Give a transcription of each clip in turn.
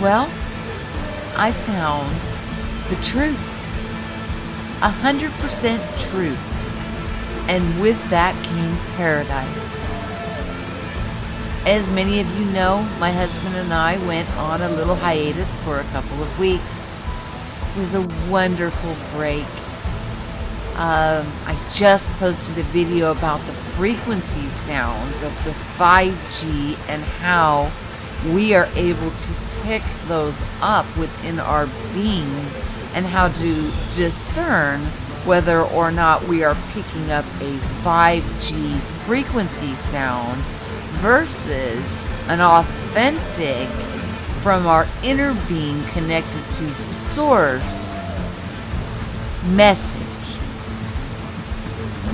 Well, I found the truth. 100% truth. And with that came paradise. As many of you know, my husband and I went on a little hiatus for a couple of weeks. It was a wonderful break. I just posted a video about the frequency sounds of the 5G and how we are able to pick those up within our beings and how to discern whether or not we are picking up a 5G frequency sound versus an authentic from our inner being connected to source message.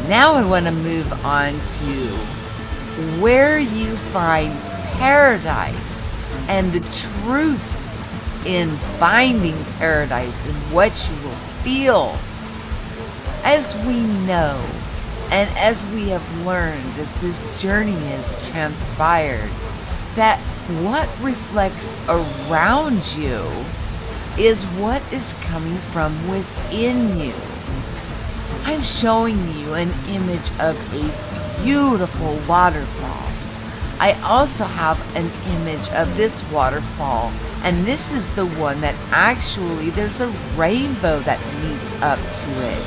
Now I want to move on to where you find paradise and the truth in finding paradise and what you will feel. As we know, and as we have learned as this journey has transpired, that what reflects around you is what is coming from within you. I'm showing you an image of a beautiful waterfall. I also have an image of this waterfall, and this is the one that actually there's a rainbow that leads up to it.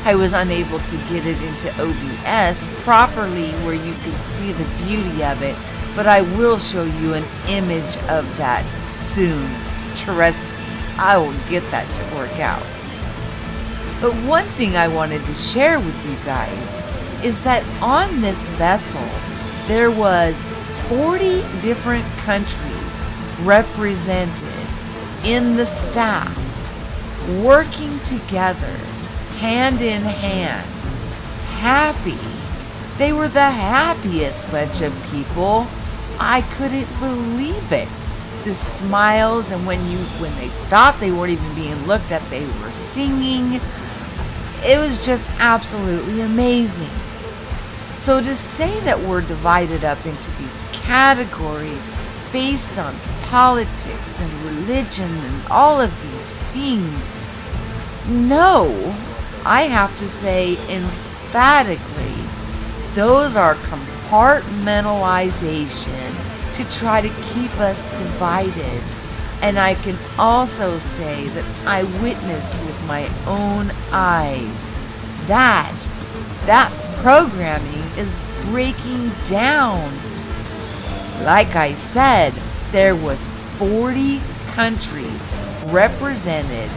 I was unable to get it into OBS properly where you could see the beauty of it, but I will show you an image of that soon. Trust me, I will get that to work out. But one thing I wanted to share with you guys is that on this vessel, there was 40 different countries represented in the staff, working together, hand in hand, happy. They were the happiest bunch of people. I couldn't believe it. The smiles, and when they thought they weren't even being looked at, they were singing. It was just absolutely amazing. So to say that we're divided up into these categories based on politics and religion and all of these things, no, I have to say emphatically, those are compartmentalization to try to keep us divided. And I can also say that I witnessed with my own eyes that programming is breaking down. Like I said, there was 40 countries represented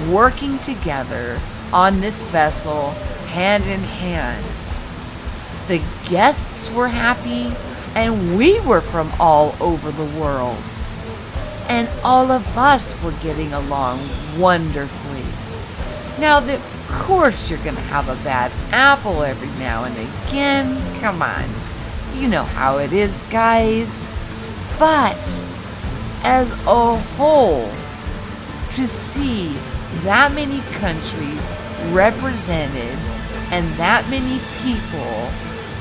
working together on this vessel hand in hand. The guests were happy, and we were from all over the world. And all of us were getting along wonderfully. Now, of course, you're going to have a bad apple every now and again. Come on. You know how it is, guys. But as a whole, to see that many countries represented and that many people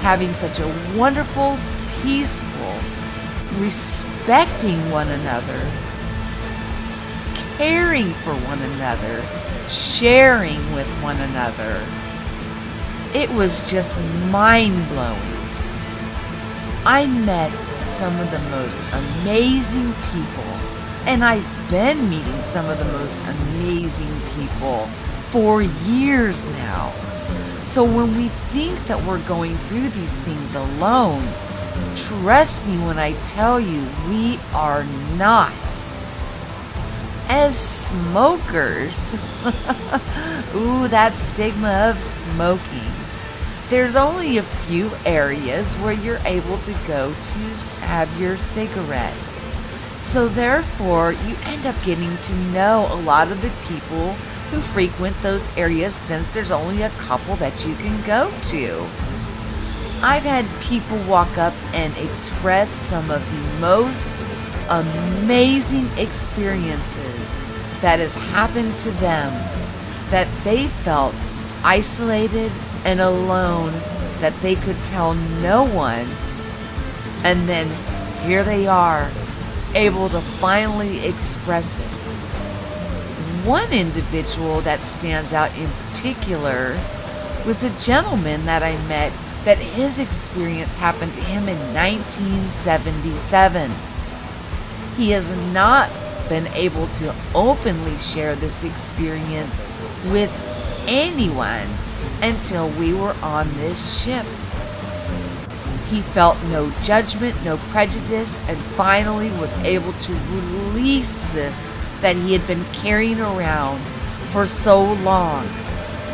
having such a wonderful, peaceful, respecting one another, caring for one another, sharing with one another. It was just mind-blowing. I met some of the most amazing people, and I've been meeting some of the most amazing people for years now. So when we think that we're going through these things alone, trust me when I tell you, we are not. As smokers, ooh, that stigma of smoking. There's only a few areas where you're able to go to have your cigarettes. So therefore, you end up getting to know a lot of the people who frequent those areas, since there's only a couple that you can go to. I've had people walk up and express some of the most amazing experiences that has happened to them, that they felt isolated and alone, that they could tell no one, and then here they are able to finally express it. One individual that stands out in particular was a gentleman that I met that his experience happened to him in 1977. He has not been able to openly share this experience with anyone until we were on this ship. He felt no judgment, no prejudice, and finally was able to release this that he had been carrying around for so long,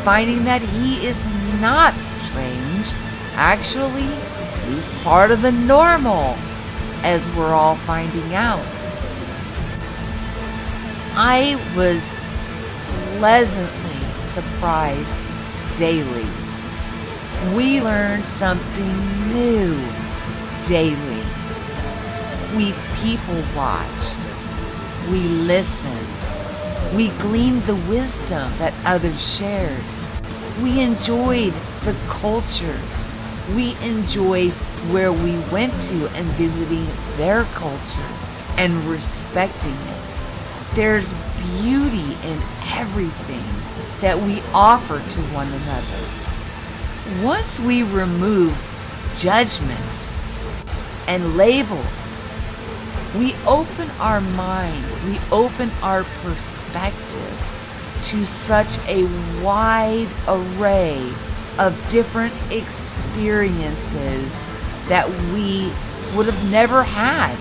finding that he is not strange. Actually, he's part of the normal, as we're all finding out. I was pleasantly surprised daily. We learned something new daily. We people watched. We listened. We gleaned the wisdom that others shared. We enjoyed the cultures. We enjoyed where we went to and visiting their culture and respecting it. There's beauty in everything that we offer to one another. Once we remove judgment and labels, we open our mind, we open our perspective to such a wide array of different experiences that we would have never had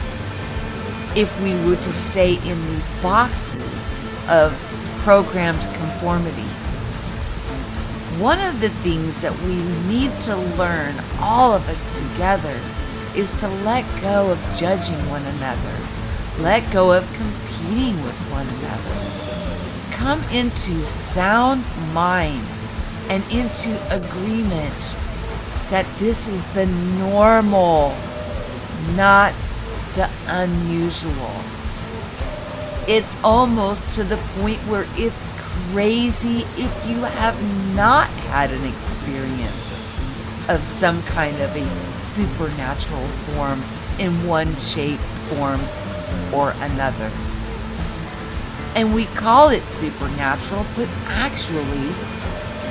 if we were to stay in these boxes of programmed conformity. One of the things that we need to learn, all of us together, is to let go of judging one another, let go of competing with one another, come into sound mind and into agreement that this is the normal, not the unusual. It's almost to the point where it's crazy if you have not had an experience of some kind of a supernatural form in one shape, form, or another. And we call it supernatural, but actually,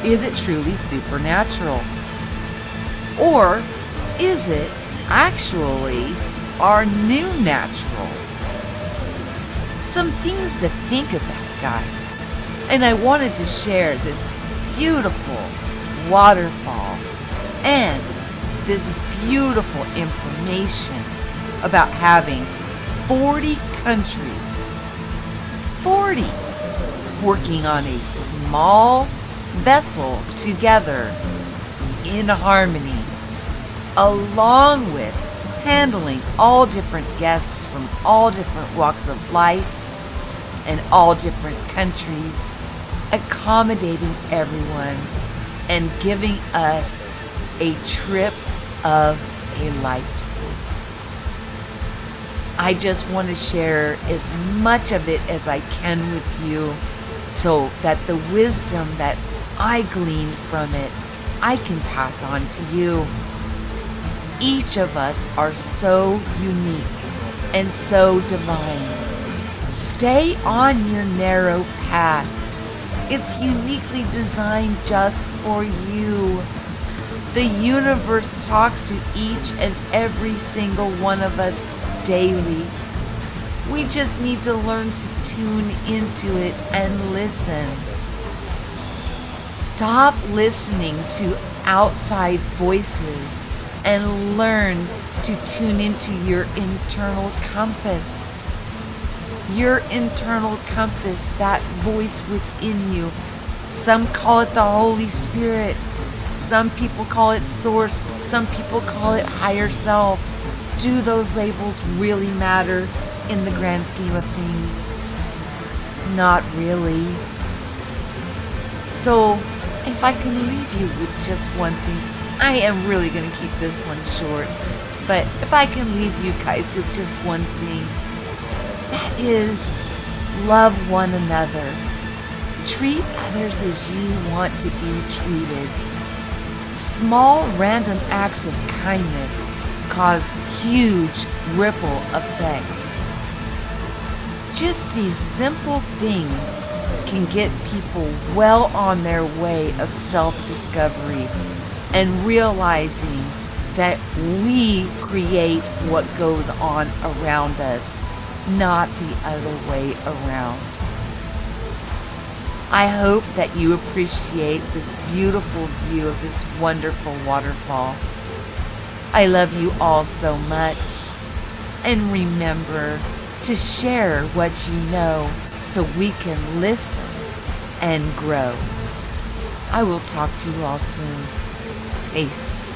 is it truly supernatural? Or is it actually our new natural? Some things to think about, guys. And I wanted to share this beautiful waterfall and this beautiful information about having 40 countries, 40, working on a small vessel together in harmony, along with handling all different guests from all different walks of life and all different countries, accommodating everyone and giving us a trip of a lifetime. I just want to share as much of it as I can with you so that the wisdom that I gleaned from it, I can pass on to you. Each of us are so unique and so divine. Stay on your narrow path. It's uniquely designed just for you. The universe talks to each and every single one of us daily. We just need to learn to tune into it and listen. Stop listening to outside voices and learn to tune into your internal compass. Your internal compass, that voice within you. Some call it the Holy Spirit. Some people call it Source. Some people call it Higher Self. Do those labels really matter in the grand scheme of things? Not really. So, if I can leave you with just one thing, I am really going to keep this one short, but if I can leave you guys with just one thing, that is, love one another. Treat others as you want to be treated. Small random acts of kindness cause huge ripple effects. just these simple things can get people well on their way of self-discovery and realizing that we create what goes on around us, not the other way around. I hope that you appreciate this beautiful view of this wonderful waterfall. I love you all so much. And remember to share what you know so we can listen and grow. I will talk to you all soon. Peace.